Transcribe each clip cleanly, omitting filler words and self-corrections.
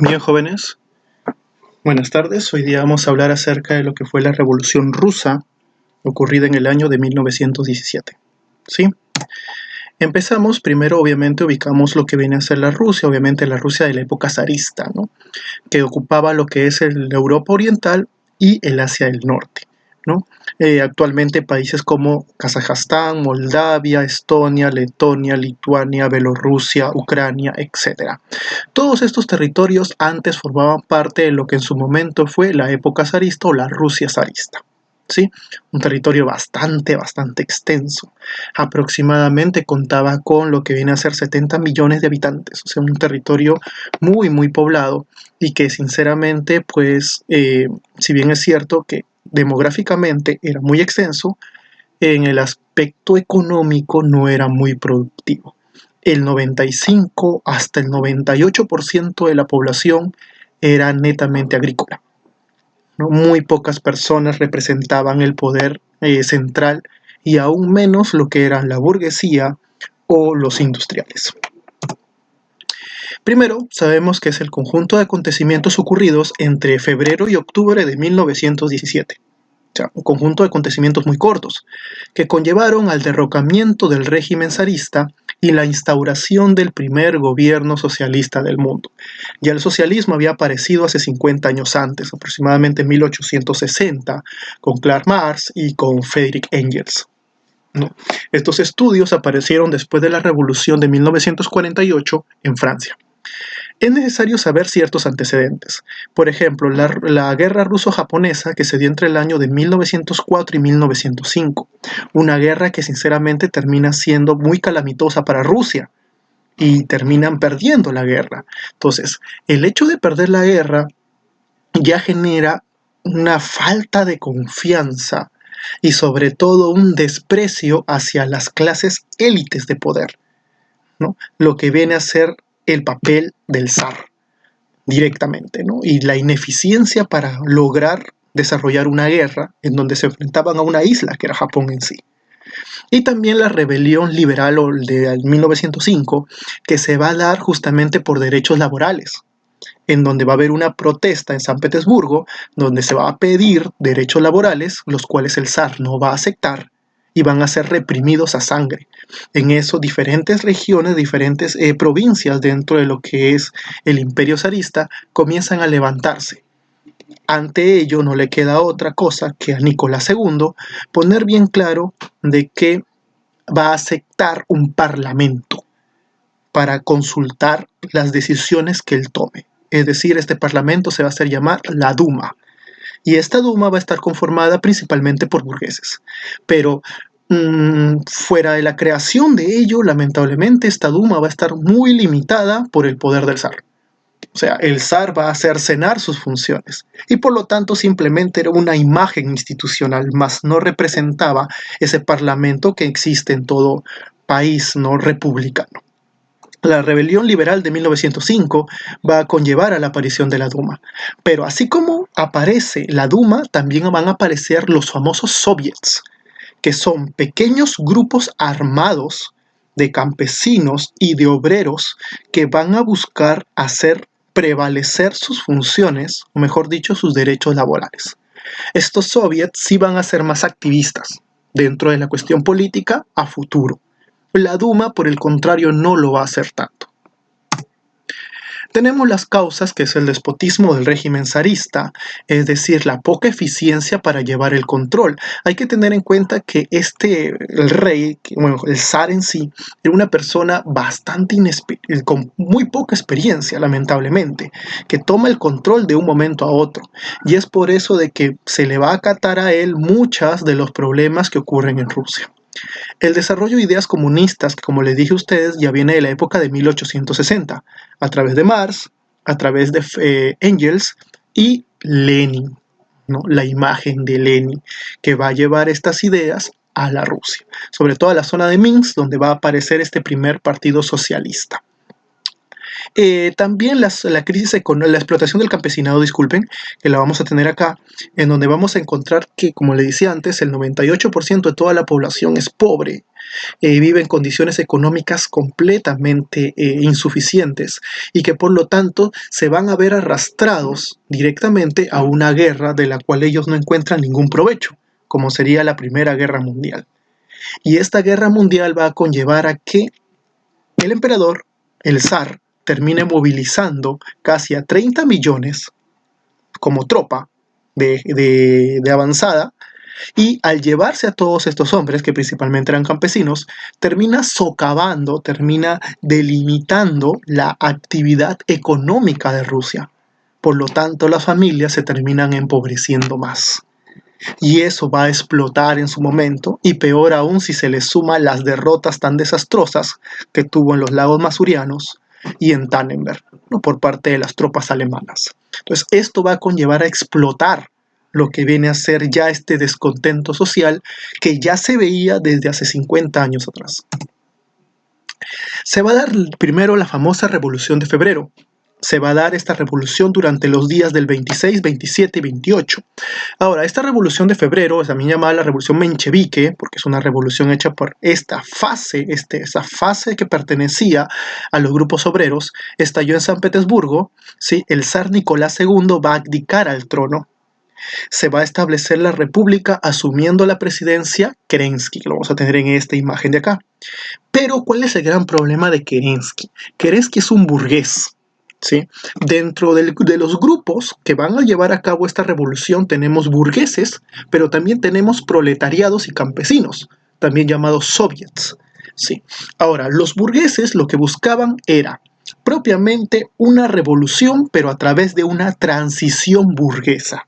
Bien, jóvenes, buenas tardes. Hoy día vamos a hablar acerca de lo que fue la Revolución Rusa ocurrida en el año de 1917. ¿Sí? Empezamos, primero obviamente ubicamos lo que viene a ser la Rusia, obviamente la Rusia de la época zarista, ¿no? Que ocupaba lo que es el Europa Oriental y el Asia del Norte, ¿no? Actualmente países como Kazajstán, Moldavia, Estonia, Letonia, Lituania, Bielorrusia, Ucrania, etc. Todos estos territorios antes formaban parte de lo que en su momento fue la época zarista o la Rusia zarista. ¿Sí? Un territorio bastante extenso. Aproximadamente contaba con lo que viene a ser 70 millones de habitantes, o sea, un territorio muy poblado y que sinceramente, pues, si bien es cierto que demográficamente era muy extenso, en el aspecto económico no era muy productivo. El 95 hasta el 98% de la población era netamente agrícola, ¿no? Muy pocas personas representaban el poder central y aún menos lo que eran la burguesía o los industriales. Primero, sabemos que es el conjunto de acontecimientos ocurridos entre febrero y octubre de 1917. O sea, un conjunto de acontecimientos muy cortos, que conllevaron al derrocamiento del régimen zarista y la instauración del primer gobierno socialista del mundo. Ya el socialismo había aparecido hace 50 años antes, aproximadamente en 1860, con Karl Marx y con Friedrich Engels, ¿no? Estos estudios aparecieron después de la Revolución de 1948 en Francia. Es necesario saber ciertos antecedentes. Por ejemplo, la guerra ruso-japonesa que se dio entre el año de 1904 y 1905. Una guerra que sinceramente termina siendo muy calamitosa para Rusia y terminan perdiendo la guerra. Entonces, el hecho de perder la guerra ya genera una falta de confianza y sobre todo un desprecio hacia las clases élites de poder, ¿no? Lo que viene a ser el papel del zar directamente, ¿no? Y la ineficiencia para lograr desarrollar una guerra en donde se enfrentaban a una isla que era Japón en sí. Y también la rebelión liberal de 1905 que se va a dar justamente por derechos laborales, en donde va a haber una protesta en San Petersburgo donde se va a pedir derechos laborales, los cuales el zar no va a aceptar y van a ser reprimidos a sangre. En eso, diferentes regiones, diferentes provincias dentro de lo que es el imperio zarista comienzan a levantarse. Ante ello, no le queda otra cosa que a Nicolás II poner bien claro de que va a aceptar un parlamento para consultar las decisiones que él tome. Es decir, este parlamento se va a hacer llamar la Duma. Y esta Duma va a estar conformada principalmente por burgueses. Pero fuera de la creación de ello, lamentablemente, esta Duma va a estar muy limitada por el poder del zar. O sea, el zar va a cercenar sus funciones y por lo tanto simplemente era una imagen institucional, más no representaba ese parlamento que existe en todo país no republicano. La rebelión liberal de 1905 va a conllevar a la aparición de la Duma. Pero así como aparece la Duma, también van a aparecer los famosos soviets, que son pequeños grupos armados de campesinos y de obreros que van a buscar hacer prevalecer sus funciones, o mejor dicho, sus derechos laborales. Estos soviets sí van a ser más activistas dentro de la cuestión política a futuro. La Duma, por el contrario, no lo va a hacer tanto. Tenemos las causas, que es el despotismo del régimen zarista, es decir, la poca eficiencia para llevar el control. Hay que tener en cuenta que el rey, bueno, el zar en sí, era una persona con muy poca experiencia, lamentablemente, que toma el control de un momento a otro. Y es por eso de que se le va a acatar a él muchos de los problemas que ocurren en Rusia. El desarrollo de ideas comunistas, que como les dije a ustedes, ya viene de la época de 1860, a través de Marx, a través de Engels y Lenin, ¿no? La imagen de Lenin, que va a llevar estas ideas a la Rusia, sobre todo a la zona de Minsk, donde va a aparecer este primer partido socialista. También la crisis la explotación del campesinado, disculpen, que la vamos a tener acá, en donde vamos a encontrar que, como le decía antes, el 98% de toda la población es pobre, vive en condiciones económicas completamente insuficientes y que por lo tanto se van a ver arrastrados directamente a una guerra de la cual ellos no encuentran ningún provecho, como sería la Primera Guerra Mundial. Y esta guerra mundial va a conllevar a que el emperador, el zar, termine movilizando casi a 30 millones como tropa de avanzada, y al llevarse a todos estos hombres, que principalmente eran campesinos, termina socavando, termina delimitando la actividad económica de Rusia. Por lo tanto, las familias se terminan empobreciendo más. Y eso va a explotar en su momento, y peor aún si se le suma las derrotas tan desastrosas que tuvo en los lagos masurianos y en Tannenberg, ¿no? Por parte de las tropas alemanas. Entonces, esto va a conllevar a explotar lo que viene a ser ya este descontento social que ya se veía desde hace 50 años atrás. Se va a dar primero la famosa Revolución de Febrero. Se va a dar esta revolución durante los días del 26, 27 y 28. Ahora, esta revolución de febrero es también llamada la revolución menchevique, porque es una revolución hecha por esa fase que pertenecía a los grupos obreros, estalló en San Petersburgo. ¿Sí? El zar Nicolás II va a abdicar al trono. Se va a establecer la república asumiendo la presidencia Kerensky, que lo vamos a tener en esta imagen de acá. Pero, ¿cuál es el gran problema de Kerensky? Kerensky es un burgués. ¿Sí? Dentro de los grupos que van a llevar a cabo esta revolución tenemos burgueses, pero también tenemos proletariados y campesinos, también llamados soviets. ¿Sí? Ahora, los burgueses lo que buscaban era propiamente una revolución, pero a través de una transición burguesa.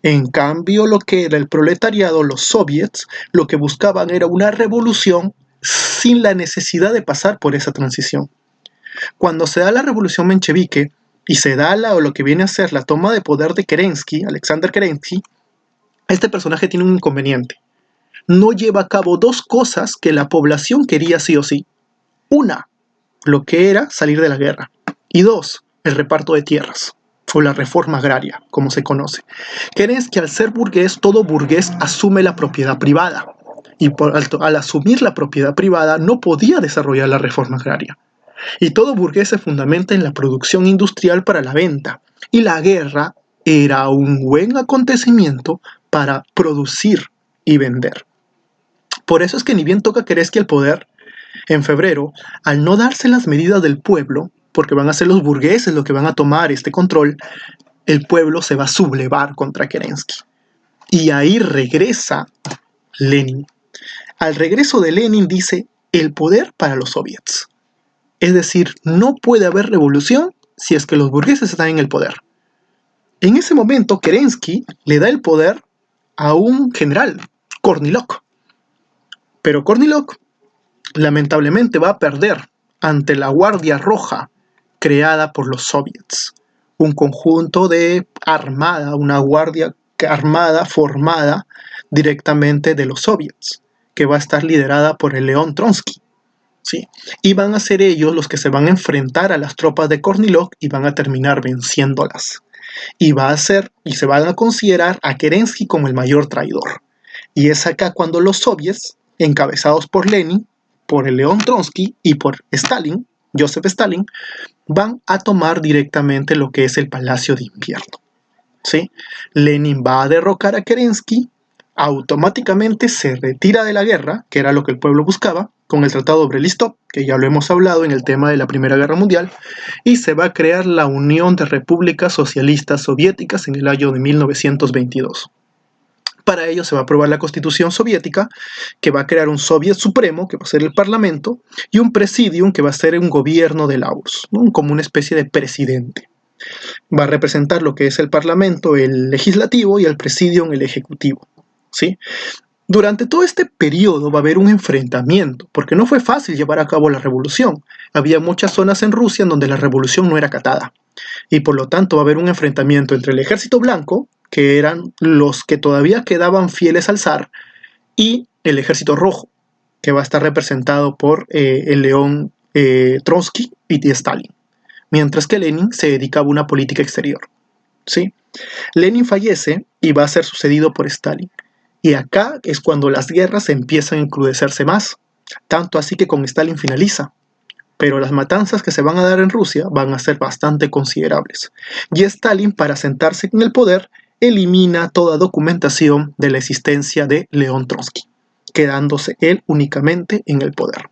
En cambio, lo que era el proletariado, los soviets, lo que buscaban era una revolución sin la necesidad de pasar por esa transición. Cuando se da la revolución menchevique y se da lo que viene a ser la toma de poder de Kerensky, Alexander Kerensky, este personaje tiene un inconveniente. No lleva a cabo dos cosas que la población quería sí o sí. Una, lo que era salir de la guerra. Y dos, el reparto de tierras, o la reforma agraria, como se conoce. Kerensky, al ser burgués, todo burgués asume la propiedad privada. Y al asumir la propiedad privada no podía desarrollar la reforma agraria. Y todo burgués se fundamenta en la producción industrial para la venta. Y la guerra era un buen acontecimiento para producir y vender. Por eso es que ni bien toca Kerensky el poder, en febrero, al no darse las medidas del pueblo, porque van a ser los burgueses los que van a tomar este control, el pueblo se va a sublevar contra Kerensky. Y ahí regresa Lenin. Al regreso de Lenin dice, el poder para los soviets. Es decir, no puede haber revolución si es que los burgueses están en el poder. En ese momento, Kerensky le da el poder a un general, Kornilov. Pero Kornilov, lamentablemente, va a perder ante la Guardia Roja creada por los soviets. Un conjunto de armada, una guardia armada formada directamente de los soviets, que va a estar liderada por el León Trotsky. ¿Sí? Y van a ser ellos los que se van a enfrentar a las tropas de Kornilov y van a terminar venciéndolas. Y se van a considerar a Kerensky como el mayor traidor. Y es acá cuando los soviets, encabezados por Lenin, por el León Trotsky y por Stalin, Joseph Stalin, van a tomar directamente lo que es el Palacio de Invierno. ¿Sí? Lenin va a derrocar a Kerensky, automáticamente se retira de la guerra, que era lo que el pueblo buscaba, con el Tratado de Brest-Litovsk, que ya lo hemos hablado en el tema de la Primera Guerra Mundial, y se va a crear la Unión de Repúblicas Socialistas Soviéticas en el año de 1922. Para ello se va a aprobar la Constitución Soviética, que va a crear un Soviet Supremo, que va a ser el Parlamento, y un Presidium, que va a ser un gobierno de la URSS, ¿no? Como una especie de presidente. Va a representar lo que es el Parlamento, el Legislativo, y el Presidium, el Ejecutivo. ¿Sí? Durante todo este periodo va a haber un enfrentamiento, porque no fue fácil llevar a cabo la revolución. Había muchas zonas en Rusia en donde la revolución no era acatada. Y por lo tanto va a haber un enfrentamiento entre el ejército blanco, que eran los que todavía quedaban fieles al zar, y el ejército rojo, que va a estar representado por el León Trotsky y Stalin, mientras que Lenin se dedicaba a una política exterior. ¿Sí? Lenin fallece y va a ser sucedido por Stalin. Y acá es cuando las guerras empiezan a encrudecerse más, tanto así que con Stalin finaliza. Pero las matanzas que se van a dar en Rusia van a ser bastante considerables. Y Stalin, para sentarse en el poder, elimina toda documentación de la existencia de León Trotsky, quedándose él únicamente en el poder.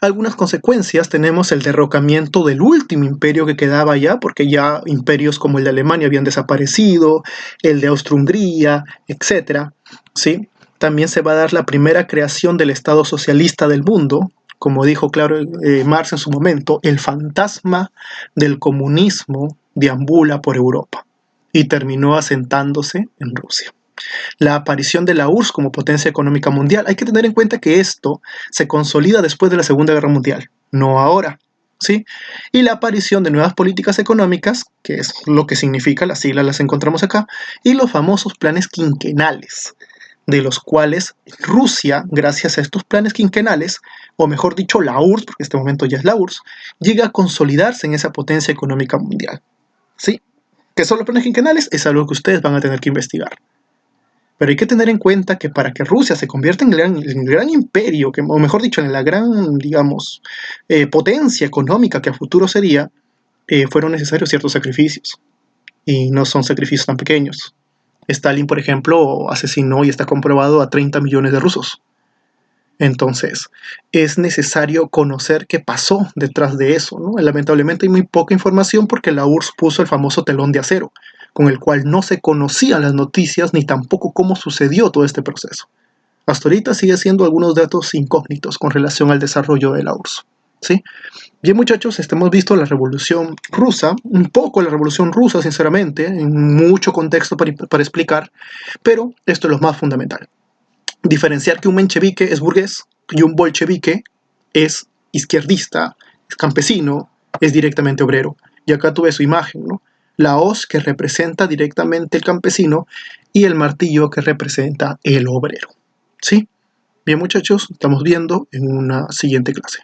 Algunas consecuencias tenemos el derrocamiento del último imperio que quedaba ya, porque ya imperios como el de Alemania habían desaparecido, el de Austria-Hungría, etc. ¿Sí? También se va a dar la primera creación del Estado socialista del mundo, como dijo claro Marx en su momento, el fantasma del comunismo deambula por Europa y terminó asentándose en Rusia. La aparición de la URSS como potencia económica mundial. Hay que tener en cuenta que esto se consolida después de la Segunda Guerra Mundial, no ahora, ¿sí? Y la aparición de nuevas políticas económicas, que es lo que significa, las siglas las encontramos acá, y los famosos planes quinquenales, de los cuales Rusia, gracias a estos planes quinquenales, o mejor dicho, la URSS, porque en este momento ya es la URSS, llega a consolidarse en esa potencia económica mundial, ¿sí? ¿Qué son los planes quinquenales? Es algo que ustedes van a tener que investigar. Pero hay que tener en cuenta que para que Rusia se convierta en el gran imperio, o mejor dicho, en la gran, digamos, potencia económica que a futuro sería, fueron necesarios ciertos sacrificios. Y no son sacrificios tan pequeños. Stalin, por ejemplo, asesinó y está comprobado a 30 millones de rusos. Entonces, es necesario conocer qué pasó detrás de eso, ¿no? Lamentablemente hay muy poca información porque la URSS puso el famoso telón de acero, con el cual no se conocían las noticias ni tampoco cómo sucedió todo este proceso. Hasta ahorita sigue siendo algunos datos incógnitos con relación al desarrollo de la URSS, ¿sí? Bien, muchachos, hemos visto la Revolución Rusa, un poco la Revolución Rusa, sinceramente, en mucho contexto para explicar, pero esto es lo más fundamental. Diferenciar que un menchevique es burgués y un bolchevique es izquierdista, es campesino, es directamente obrero. Y acá tuve su imagen, ¿no? La hoz que representa directamente el campesino y el martillo que representa el obrero. ¿Sí? Bien, muchachos, estamos viendo en una siguiente clase.